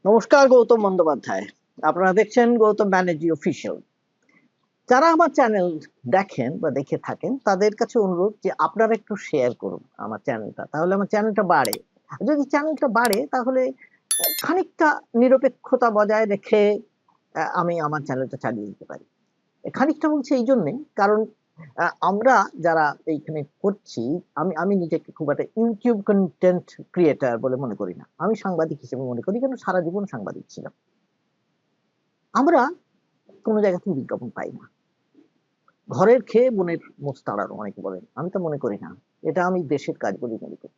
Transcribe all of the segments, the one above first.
নমস্কার, গৌতম বন্দ্যোপাধ্যায়। আপনারা দেখছেন গৌতম ব্যানার্জি অফিসিয়াল। যারা আমার চ্যানেল দেখেন বা দেখে থাকেন তাদের কাছে অনুরোধ যে আপনারা একটু শেয়ার করুন আমার চ্যানেলটা, তাহলে আমার চ্যানেলটা বাড়ে। যদি চ্যানেলটা বাড়ে তাহলে খানিকটা নিরপেক্ষতা বজায় রেখে আমি আমার চ্যানেলটা চালিয়ে দিতে পারি। খানিকটা বলছি এই জন্যে, কারণ আমরা যারা এইখানে করছি, আমি আমি নিজেকে খুব একটা ইউটিউব কন্টেন্ট ক্রিয়েটার বলে মনে করি না। আমি সাংবাদিক হিসেবে মনে করি, কেন সারা জীবন সাংবাদিক ছিলাম। আমরা কোনো জায়গা থেকে বিজ্ঞাপন পাই না। ঘরের খেয়ে বনের মোষ তাড়ানো অনেকে বলেন, আমি তো মনে করি না। এটা আমি দেশের কাজ বলে মনে করি।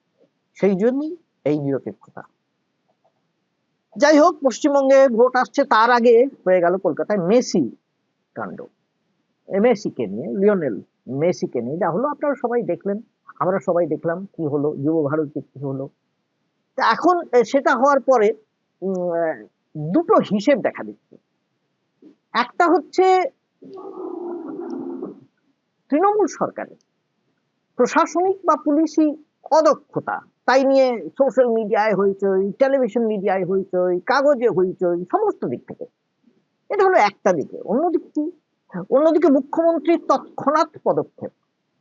সেই জন্যই এই নিরপেক্ষতা। যাই হোক, পশ্চিমবঙ্গে ভোট আসছে, তার আগে হয়ে গেল কলকাতায় মেসি কাণ্ড। মেসিকে নিয়ে, লিওনেল মেসিকে নিয়ে যা হলো আপনারা সবাই দেখলেন, আমরা সবাই দেখলাম কি হলো, যুব ভারতী কি হলো। তা এখন সেটা হওয়ার পরে দুটো হিসেব দেখা দিচ্ছে। একটা হচ্ছে তৃণমূল সরকারের প্রশাসনিক বা পুলিশি অদক্ষতা, তাই নিয়ে সোশ্যাল মিডিয়ায় হইচই, টেলিভিশন মিডিয়ায় হইচই, কাগজে হইচই, সমস্ত দিক থেকে। এটা হলো একটা দিকে। অন্যদিকে মুখ্যমন্ত্রীর তৎক্ষণাৎ পদক্ষেপ,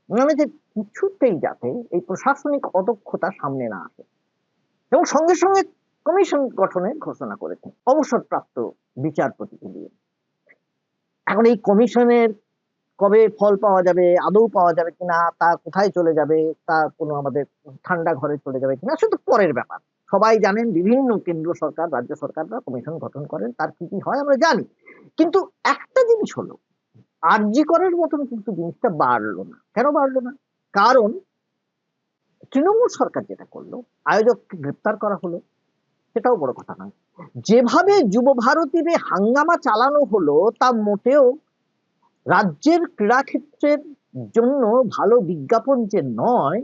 মানে যে কিছুতেই যাতে এই প্রশাসনিক অদক্ষতা সামনে না আসে, এবং সঙ্গে সঙ্গে কমিশন গঠনের ঘোষণা করেছেন অবসরপ্রাপ্ত বিচারপতিকে দিয়ে। এখন এই কমিশনের কবে ফল পাওয়া যাবে, আদৌ পাওয়া যাবে কিনা, তা কোথায় চলে যাবে, তা কোনো আমাদের ঠান্ডা ঘরে চলে যাবে কিনা, সেটা পরের ব্যাপার। সবাই জানেন বিভিন্ন কেন্দ্র সরকার, রাজ্য সরকাররা কমিশন গঠন করেন, তার কি কি হয় আমরা জানি। কিন্তু একটা জিনিস হলো, আরজি করার মতন কিন্তু জিনিসটা বাড়লো না। কেন বাড়লো না? কারণ তৃণমূল সরকার যেটা করলো, আয়োজককে গ্রেপ্তার করা হলো, সেটাও বড় কথা নয়। যেভাবে যুব ভারতীতে হাঙ্গামা চালানো হলো, তা মোটেও রাজ্যের ক্রীড়াক্ষেত্রের জন্য ভালো বিজ্ঞাপন যে নয়,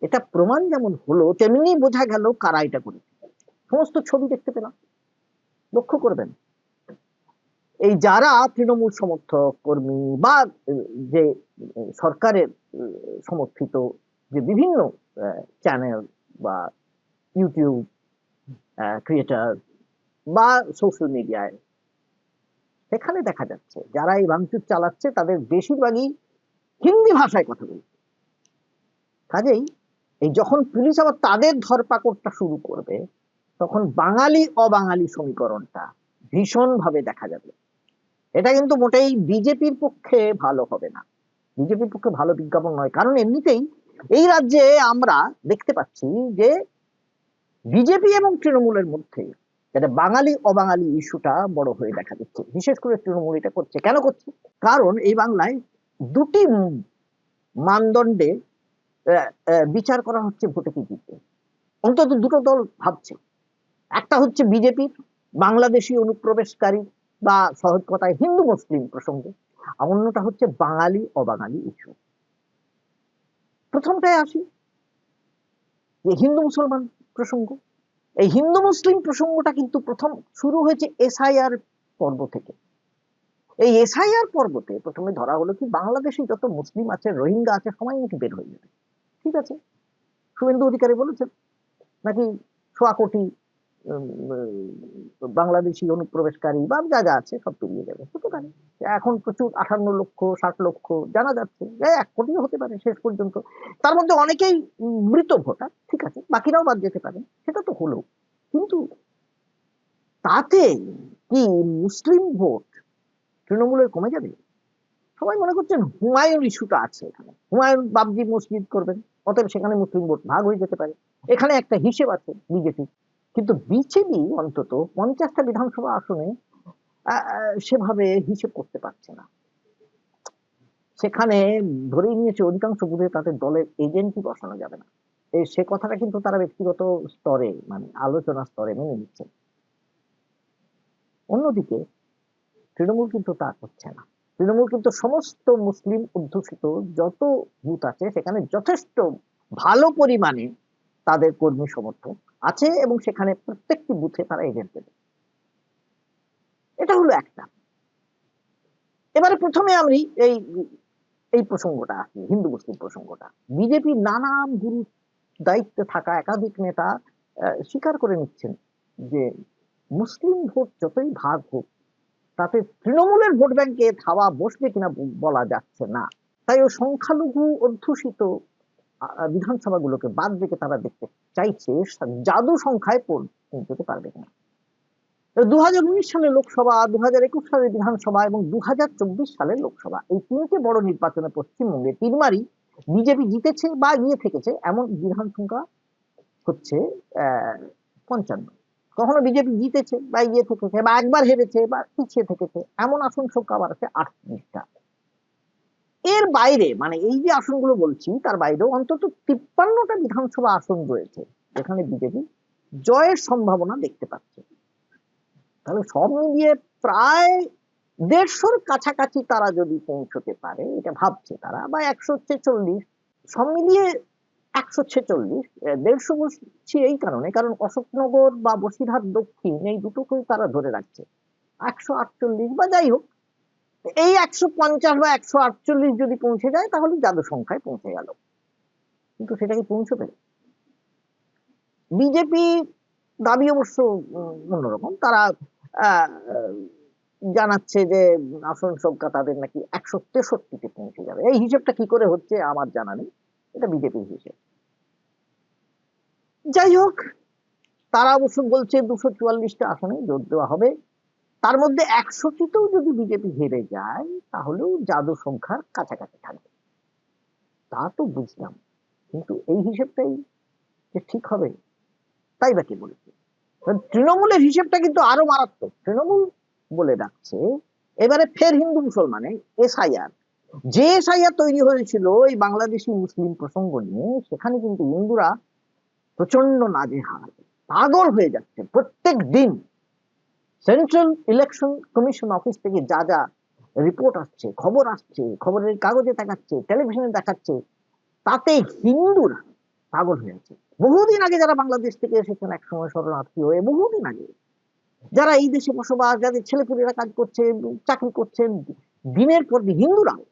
এটা প্রমাণ যেমন হলো, তেমনি বোঝা গেল কারা এটা করেছে। সমস্ত ছবি দেখতে পেলাম। লক্ষ্য করবেন, এই যারা তৃণমূল সমর্থক কর্মী বা যে সরকারের সমর্থিত যে বিভিন্ন চ্যানেল বা ইউটিউব ক্রিয়েটার বা সোশ্যাল মিডিয়ায়, সেখানে দেখা যাচ্ছে যারা এই ভাঙচুর চালাচ্ছে তাদের বেশিরভাগই হিন্দি ভাষায় কথা বলছে। কাজেই এই যখন পুলিশ আবার তাদের ধরপাকড়টা শুরু করবে, তখন বাঙালি অবাঙালি সমীকরণটা ভীষণ ভাবে দেখা যাবে। এটা কিন্তু মোটেই বিজেপির পক্ষে ভালো হবে না, বিজেপির পক্ষে ভালো বিজ্ঞাপন নয়। কারণ এমনিতেই এই রাজ্যে আমরা দেখতে পাচ্ছি যে বিজেপি এবং তৃণমূলের মধ্যে এটা বাঙালি অবাঙালি ইস্যুটা বড় হয়ে দেখা দিচ্ছে। বিশেষ করে তৃণমূল এটা করছে। কেন করছে? কারণ এই বাংলায় দুটি মানদণ্ডে বিচার করা হচ্ছে ভোটে কি জিতবে। অন্তত দুটো দল ভাবছে। একটা হচ্ছে বিজেপির বাংলাদেশি অনুপ্রবেশকারী বা সহজ কথায় হিন্দু মুসলিম প্রসঙ্গে, আর অন্যটা হচ্ছে বাঙালি অবাঙালি ইস্যু। প্রথমটায় আসি, যে হিন্দু মুসলমান প্রসঙ্গ। এই হিন্দু মুসলিম প্রসঙ্গটা কিন্তু প্রথম শুরু হয়েছে এসআইআর পর্ব থেকে। এই এসআইআর পর্বতে প্রথমে ধরা হলো কি, বাংলাদেশে যত মুসলিম আছে, রোহিঙ্গা আছে, সবাই নাকি বের হয়ে যাবে। ঠিক আছে, শুভেন্দু অধিকারী বলেছেন নাকি 1.25 কোটি বাংলাদেশি অনুপ্রবেশকারী বা যা যা আছে সব পেরিয়ে যাবে। হতে পারে, এখন প্রচুর 58 লক্ষ 60 লক্ষ জানা যাচ্ছে, 1 কোটিও হতে পারে শেষ পর্যন্ত। তার মধ্যে অনেকেই মৃত ভোটার, ঠিক আছে, বাকিরাও বাদ যেতে পারে, সেটা তো হলো। কিন্তু তাতে কি মুসলিম ভোট তৃণমূলের কমে যাবে? সবাই মনে করছেন হুমায়ুন ইস্যুটা আছে এখানে, হুমায়ুন বাবজি মসজিদ করবেন, অতএব সেখানে মুসলিম ভোট ভাগ হয়ে যেতে পারে। এখানে একটা হিসেব আছে বিজেপি। কিন্তু বিজেপি অন্তত 50টা বিধানসভা আসনে সেভাবে হিসেব করতে পারছে না। সেখানে ধরেই নিয়েছে অধিকাংশ বুথে তাদের দলের এজেন্টই বসানো যাবে না। সে কথাটা কিন্তু তারা ব্যক্তিগত স্তরে, মানে আলোচনা স্তরে মেনে নিচ্ছে। অন্যদিকে তৃণমূল কিন্তু তা করছে না। তৃণমূল কিন্তু সমস্ত মুসলিম অধ্যুষিত যত বুথ আছে সেখানে যথেষ্ট ভালো পরিমাণে তাদের কর্মী সমর্থক আছে, এবং সেখানে প্রত্যেকটি বুথে তারা এজেন্ট দেবে। এটা হলো একটা। এবারে প্রথমে আমি এই এই প্রসঙ্গটা আসি, হিন্দু মুসলিম প্রসঙ্গটা। বিজেপির নানান গুরু দায়িত্বে থাকা একাধিক নেতা স্বীকার করে নিচ্ছেন যে মুসলিম ভোট যতই ভাগ হোক তাতে তৃণমূলের ভোট ব্যাংকে থাবা বসবে কিনা বলা যাচ্ছে না। তাই ও সংখ্যালঘু অধ্যুষিত বিধানসভাগুলোকে বাদ রেখে তারা দেখতে চাইছে জাদু সংখ্যায় পৌঁছতে পারবে কিনা। 2019 সালে লোকসভা, 2021 সালে বিধানসভা এবং 2024 সালের লোকসভা, এই তিনটে বড় নির্বাচনে পশ্চিমবঙ্গে তিনবারই বিজেপি জিতেছে বা এগিয়ে থেকেছে। এমন বিধান সংখ্যা হচ্ছে 55। কখনো বিজেপি জিতেছে বা এগিয়ে থেকেছে বা একবার হেরেছে বা পিছিয়ে থেকেছে, এমন আসন সংখ্যা আবার আছে 38টা। এর বাইরে মানে এই যে আসনগুলো বলছি তার বাইরেও অন্তত 53টা বিধানসভা আসন রয়েছে যেখানে বিজেপি জয়ের সম্ভাবনা দেখতে পাচ্ছে। তাহলে সব মিলিয়ে প্রায় 150-র কাছাকাছি তারা যদি পৌঁছতে পারে, এটা ভাবছে তারা, বা 146, সব মিলিয়ে 146। 150 বলছি এই কারণে, কারণ অশোকনগর বা বসিরহাট দক্ষিণ এই দুটোকেই তারা ধরে রাখছে। 148 বা যাই হোক, এই 150 বা 148 যদি পৌঁছে যায় তাহলে জাদু সংখ্যায় পৌঁছে গেল। কিন্তু সেটা কি পৌঁছবে? বিজেপি দাবি অবশ্য অন্যরকম। তারা জানাচ্ছে যে আসন সংখ্যা তাদের নাকি 163-তে পৌঁছে যাবে। এই হিসেবটা কি করে হচ্ছে আমার জানা নেই, এটা বিজেপির হিসেব। যাই হোক, তারা অবশ্য বলছে 244টা আসনে জোর দেওয়া হবে, তার মধ্যে 100টিতেও যদি বিজেপি হেরে যায় তাহলেও জাদু সংখ্যার কাছাকাছি থাকবে। তা তো বুঝলাম, কিন্তু এই হিসেবটাই যে ঠিক হবে তাই বা কে বলেছে? তৃণমূলের হিসেবটা কিন্তু আরো মারাত্মক। তৃণমূল বলে রাখছে এবারে ফের হিন্দু মুসলমানে এসআইআর, যে এসআইআর তৈরি হয়েছিল এই বাংলাদেশি মুসলিম প্রসঙ্গ নিয়ে, সেখানে কিন্তু হিন্দুরা প্রচন্ড নাজেহাল, পাগল হয়ে যাচ্ছে। প্রত্যেক দিন সেন্ট্রাল ইলেকশন কমিশন অফিস থেকে যা যা রিপোর্ট আসছে, খবর আসছে, খবরের কাগজে দেখাচ্ছে, টেলিভিশনে দেখাচ্ছে, তাতে হিন্দুরা পাগল হয়ে আছে। বহুদিন আগে যারা বাংলাদেশ থেকে এসেছেন একসময় শরণার্থী হয়ে, বহুদিন আগে যারা এই দেশে বসবাস, যাদের ছেলেপুলেরা কাজ করছে, চাকরি করছেন, দিনের পর দিন হিন্দুরাও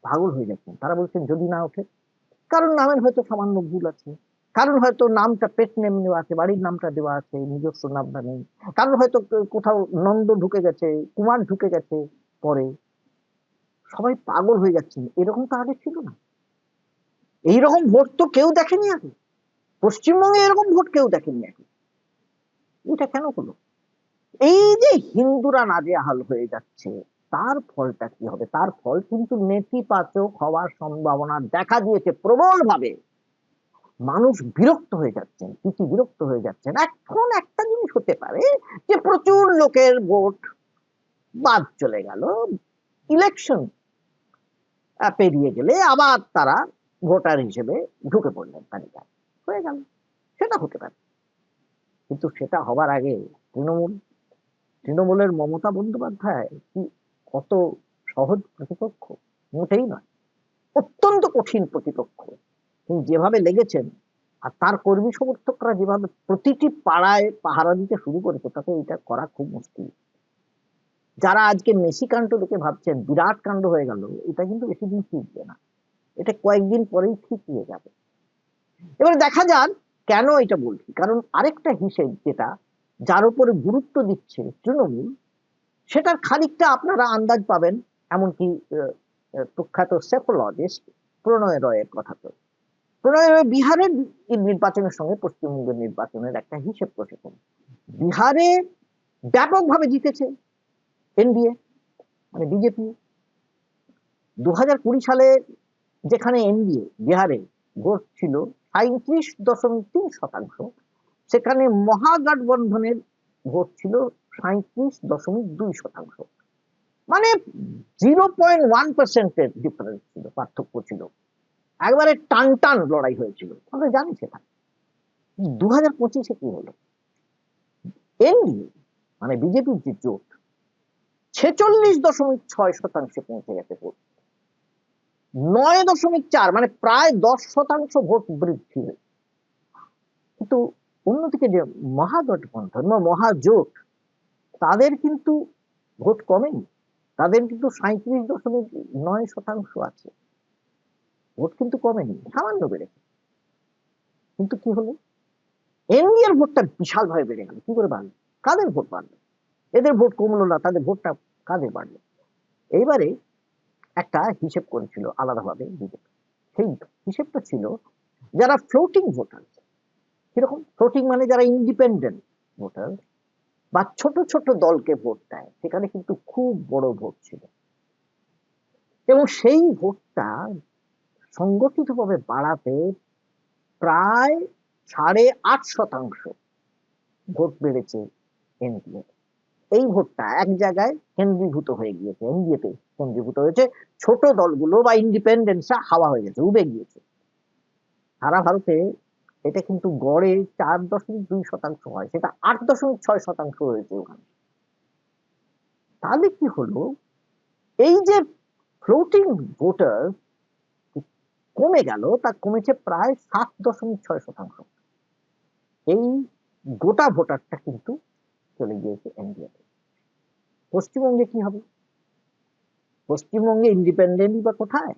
পাগল হয়ে যাচ্ছেন। তারা বলছেন যদি না ওঠে, কারণ নামের হয়তো সামান্য ভুল আছে, কারণ হয়তো নামটা পেট নেম দেওয়া আছে, বাড়ির নামটা দেওয়া আছে, নিজস্ব নামটা নেই, কারণ হয়তো কোথাও নন্দ ঢুকে গেছে, কুমার ঢুকে গেছে পরে। সবাই পাগল হয়ে যাচ্ছেন। এরকম তো আগে ছিল না। এইরকম ভোট তো কেউ দেখেনি আগে, পশ্চিমবঙ্গে এরকম ভোট কেউ দেখেনি আগে। এটা কেন হলো? এই যে হিন্দুরা নাজেহাল হয়ে যাচ্ছে, তার ফলটা কি হবে? তার ফল কিন্তু নেতিবাচক হওয়ার সম্ভাবনা দেখা দিয়েছে প্রবল ভাবে। মানুষ বিরক্ত হয়ে যাচ্ছেন, কিছু বিরক্ত হয়ে যাচ্ছেন। এখন একটা জিনিস হতে পারে যে প্রচুর লোকের ভোট বাদ চলে গেল, ইলেকশন পেরিয়ে গেলে আবার তারা ভোটার হিসেবে ঢুকে পড়লেন তালিকায়, হয়ে গেল, সেটা হতে পারে। কিন্তু সেটা হবার আগে তৃণমূলের মমতা বন্দ্যোপাধ্যায় কি কত সহজ প্রতিপক্ষ? মোটেই নয়, অত্যন্ত কঠিন প্রতিপক্ষ। তিনি যেভাবে লেগেছেন আর তার কর্মী সমর্থকরা যেভাবে প্রতিটি পাড়ায় পাহারা দিতে শুরু করেছে, তাতে এটা করা খুব মুশকিল। যারা আজকে মেসি কাণ্ড দেখে ভাবছেন বিরাট কাণ্ড হয়ে গেল, এটা কিন্তু বেশি দিন টিকবে না, এটা কয়েকদিন পরেই ঠিক হয়ে যাবে। এবার দেখা যাক কেন এটা বলছি, কারণ আরেকটা হিসেব যেটা যার উপরে গুরুত্ব দিচ্ছে তৃণমূল, সেটার খানিকটা আপনারা আন্দাজ পাবেন। এমনকি প্রখ্যাত সেফোলজিস্ট প্রণয় রয়ের কথা, তো প্রণয় রয় বিহারের নির্বাচনের সঙ্গে পশ্চিমবঙ্গের নির্বাচনের একটা হিসেব করেছেন। বিহারে ব্যাপকভাবে জিতেছে এনডিএ মানে বিজেপি। 2020 সালে যেখানে এনডিএ বিহারে ভোট ছিল 37.3%, সেখানে মহাগঠবন্ধনের ভোট ছিল 37.2%। মানে 0.1%-এর ডিফারেন্স ছিল, পার্থক্য ছিল। একবারে টান টান লড়াই হয়েছিল, আমরা জানি সেটা। 2025-এ কি হলো? এনডিএ মানে বিজেপির যে জোট 46.6% পৌঁছে গেছে ভোট, 9.4 মানে প্রায় 10% ভোট বৃদ্ধি হয়েছে। কিন্তু অন্যদিকে যে মহাগঠবন্ধন বা মহাজোট, তাদের কিন্তু ভোট কমেনি, তাদের কিন্তু 37.9% আছে, ভোট কিন্তু কমেনি, সামান্য বেড়েছে। কিন্তু কি হলো? এনডিএর ভোটটা বিশাল ভাবে বেড়ে গেল। কি করে বাড়লো? কাদের ভোট বাড়লো? এদের ভোট কমলো না, তাদের ভোটটা কাদের বাড়লো? এইবারে একটা হিসেব করেছিল আলাদাভাবে বিজেপি। সেই হিসেবটা ছিল যারা ফ্লোটিং ভোটার, কিরকম ফ্লোটিং মানে যারা ইন্ডিপেন্ডেন্ট ভোটার বা ছোট ছোট দলকে ভোট দেয়, সেখানে কিন্তু খুব বড় ভোট ছিল, এবং সেই ভোটটা সংগঠিতভাবে বাড়াতে প্রায় 8.5% ভোট বেড়েছে এনডিএ। এই ভোটটা এক জায়গায় কেন্দ্রীভূত হয়ে গিয়েছে, এনডিএতে কেন্দ্রীভূত হয়েছে, ছোট দলগুলো বা ইন্ডিপেন্ডেন্সরা হাওয়া হয়ে গেছে, উবে গিয়েছে। সারা ভারতে এটা কিন্তু গড়ে 4.2% হয়, সেটা 8.6% হয়েছে ওখানে। তাহলে কি হলো, এই যে ফ্লোটিং ভোটার কমে গেল, তা কমেছে প্রায় 7.6%। এই গোটা ভোটারটা কিন্তু চলে গিয়েছে এনডিএতে। পশ্চিমবঙ্গে কি হবে? পশ্চিমবঙ্গে ইন্ডিপেন্ডেন্টই বা কোথায়,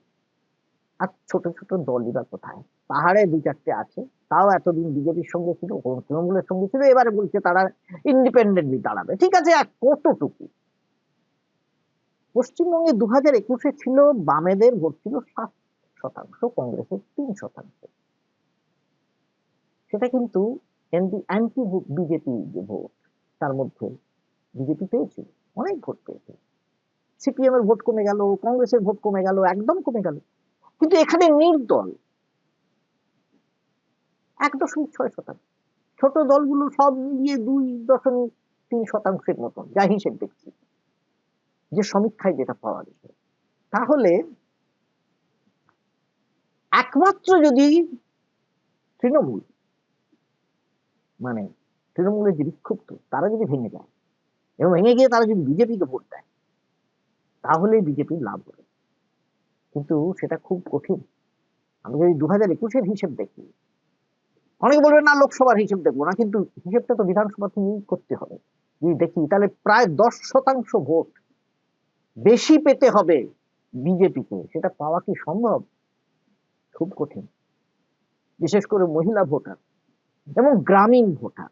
আর ছোট ছোট দলই বা কোথায়? পাহাড়ে দু চারটে আছে, তাও এতদিন বিজেপির সঙ্গে ছিল, তৃণমূলের সঙ্গে ছিল, এবারে বলছে তারা ইন্ডিপেন্ডেন্টলি দাঁড়াবে। ঠিক আছে, কতটুকু? পশ্চিমবঙ্গে 2021-এ ছিল, বামেদের ভোট ছিল 7%, কংগ্রেসের 3%। সেটা কিন্তু অ্যান্টি বিজেপি যে ভোট, তার মধ্যে বিজেপি পেয়েছিল, অনেক ভোট পেয়েছিল। সিপিএম এর ভোট কমে গেল, কংগ্রেসের ভোট কমে গেল, একদম কমে গেল। কিন্তু এখানে নির্দল 1.6%, ছোট দলগুলো সব মিলিয়ে 2.3%-এর মতন, যা হিসেব দেখছি, যে সমীক্ষায় যেটা পাওয়া গেছে। তাহলে একমাত্র যদি তৃণমূল, মানে তৃণমূলের যে বিক্ষুব্ধ, তারা যদি ভেঙে যায় এবং ভেঙে গিয়ে তারা যদি বিজেপিকে ভোট দেয়, তাহলে বিজেপির লাভ হবে। কিন্তু সেটা খুব কঠিন। আমি যদি 2021-এর হিসেব দেখি, অনেকে বলবেন না লোকসভার হিসেব দেখবো না, কিন্তু হিসেবটা তো বিধানসভা থেকেই করতে হবে। যদি দেখি তাহলে প্রায় 10% ভোট বেশি পেতে হবে বিজেপিকে। সেটা পাওয়া কি সম্ভব? খুব কঠিন। বিশেষ করে মহিলা ভোটার এবং গ্রামীণ ভোটার,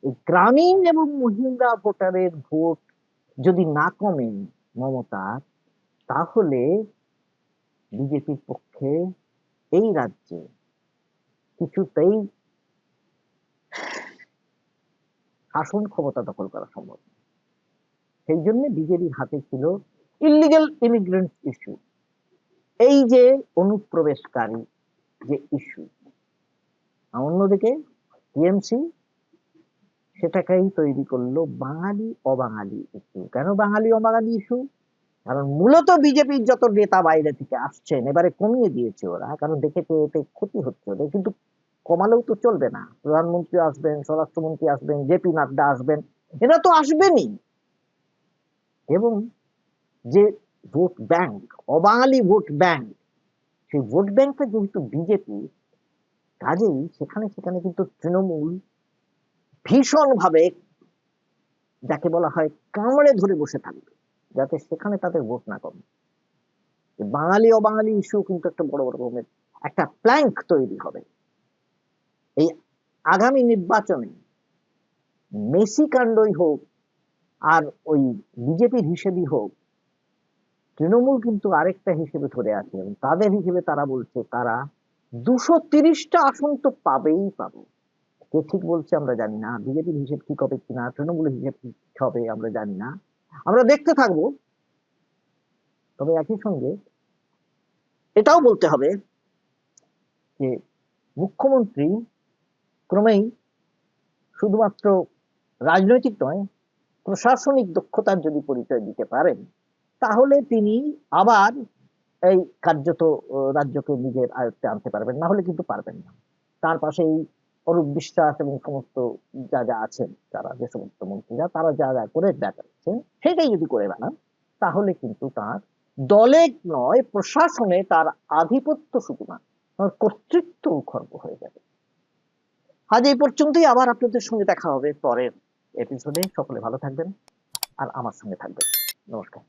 এই গ্রামীণ এবং মহিলা ভোটারের ভোট যদি না কমে মমতার, তাহলে বিজেপির পক্ষে এই রাজ্যে কিছুতেই শাসন ক্ষমতা দখল করা সম্ভব। সেই জন্য বিজেপির হাতে ছিল ইলিগাল ইমিগ্রেন্ট ইস্যু, এই যে অনুপ্রবেশকারী যে ইস্যু। অন্যদিকে টিএমসি সেটাকেই তৈরি করলো বাঙালি অবাঙালি ইস্যু। কেন বাঙালি অবাঙালি ইস্যু? কারণ মূলত বিজেপির যত নেতা বাইরে থেকে আসছেন, এবারে কমিয়ে দিয়েছে ওরা, কারণ দেখেছে এতে ক্ষতি হচ্ছে ওদের। কিন্তু কমালেও তো চলবে না, প্রধানমন্ত্রী আসবেন, স্বরাষ্ট্রমন্ত্রী আসবেন, জেপি নাড্ডা আসবেন, এরা তো আসবেনই। এবং যে ভোট ব্যাংক, অবাঙালি ভোট ব্যাংক, সেই ভোট ব্যাংকটা যেহেতু বিজেপি, কাজেই সেখানে সেখানে কিন্তু তৃণমূল ভীষণ ভাবে, যাকে বলা হয়, কামড়ে ধরে বসে থাকবে, যাতে সেখানে তাদের ভোট না কমে। বাঙালি অবাঙালি ইস্যু কিন্তু একটা বড় বড় রকমের একটা প্ল্যাঙ্ক তৈরি হবে। এই আগামী নির্বাচনে মেসি কাণ্ডই হোক আর ওই বিজেপির হিসেবেই হোক, তৃণমূল কিন্তু আরেকটা হিসেবে ধরে আছে, এবং তাদের হিসেবে তারা বলছে তারা 230টা আসন তো পাবেই পাবে। কে ঠিক বলছে আমরা জানি না, বিজেপির হিসেব ঠিক হবে কিনা, তৃণমূলের হিসেব ঠিক হবে আমরা জানি না, আমরা দেখতে থাকবো। তবে একই সঙ্গে এটাও বলতে হবে যে মুখ্যমন্ত্রী ক্রমেই শুধুমাত্র রাজনৈতিক নয়, প্রশাসনিক দক্ষতার যদি পরিচয় দিতে পারেন, তাহলে তিনি আবার এই কার্যত রাজ্যকে নিজের আয়ত্তে আনতে পারবেন, না হলে কিন্তু পারবেন না। তার পাশে এই অরূপ বিশ্বাস এবং সমস্ত যা যা আছেন, তারা যে সমস্ত মন্ত্রীরা, তারা যা যা করে দেখাচ্ছেন, সেটাই যদি করে বেড়ান, তাহলে কিন্তু তার দলে নয়, প্রশাসনে তার আধিপত্য শুধু না, তার কর্তৃত্ব খর্ব হয়ে যাবে। আজ এই পর্যন্তই, আবার আপনাদের সঙ্গে দেখা হবে পরের এপিসোডে। সকলে ভালো থাকবেন আর আমার সঙ্গে থাকবেন। নমস্কার।